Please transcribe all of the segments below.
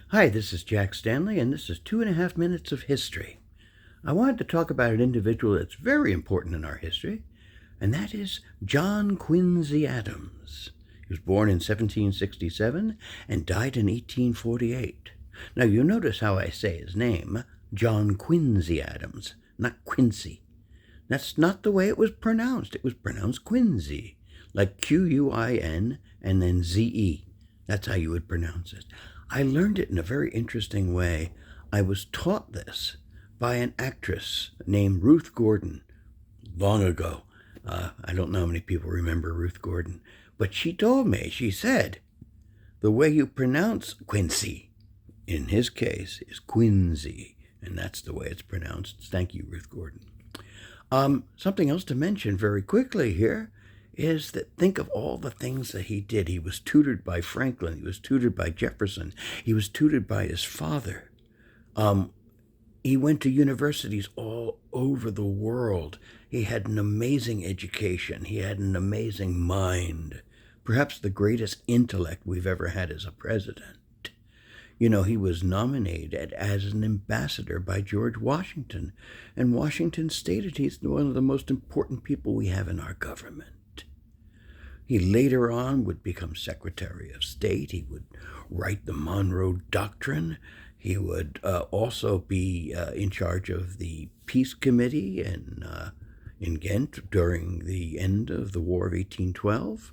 Hi, this is Jack Stanley, and this is 2.5 Minutes of History. I wanted to talk about an individual that's very important in our history, and that is John Quincy Adams. He was born in 1767 and died in 1848. Now, you notice how I say his name, John Quincy Adams, not Quincy. That's not the way it was pronounced. It was pronounced Quincy, like Quin and then ZE. That's how you would pronounce it. I learned it in a very interesting way. I was taught this by an actress named Ruth Gordon long ago. I don't know how many people remember Ruth Gordon, but she told me, she said, the way you pronounce Quincy, in his case, is Quincy, and that's the way it's pronounced. Thank you, Ruth Gordon. Something else to mention very quickly here is that think of all the things that he did. He was tutored by Franklin. He was tutored by Jefferson. He was tutored by his father. He went to universities all over the world. He had an amazing education. He had an amazing mind, perhaps the greatest intellect we've ever had as a president. You know, he was nominated as an ambassador by George Washington, and Washington stated he's one of the most important people we have in our government. He later on would become Secretary of State. He would write the Monroe Doctrine. He would also be in charge of the Peace Committee in Ghent during the end of the War of 1812.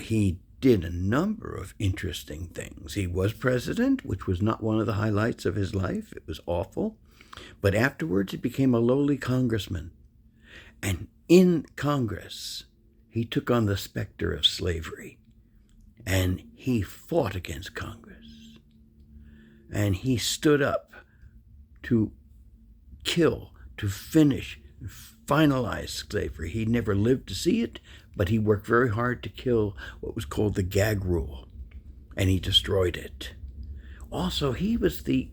He did a number of interesting things. He was president, which was not one of the highlights of his life. It was awful. But afterwards, he became a lowly congressman. And in Congress, he took on the specter of slavery, and he fought against Congress, and he stood up to kill, to finish, finalize slavery. He never lived to see it, but he worked very hard to kill what was called the Gag Rule, and he destroyed it. Also, he was the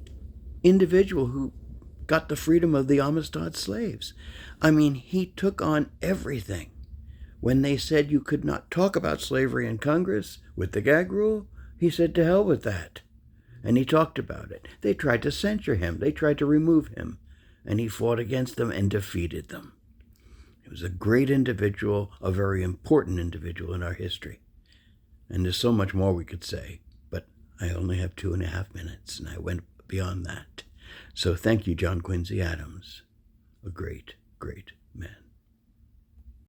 individual who got the freedom of the Amistad slaves. I mean, he took on everything. When they said you could not talk about slavery in Congress with the Gag Rule, he said, to hell with that. And he talked about it. They tried to censure him. They tried to remove him. And he fought against them and defeated them. He was a great individual, a very important individual in our history. And there's so much more we could say, but I only have 2.5 minutes, and I went beyond that. So thank you, John Quincy Adams, a great, great man.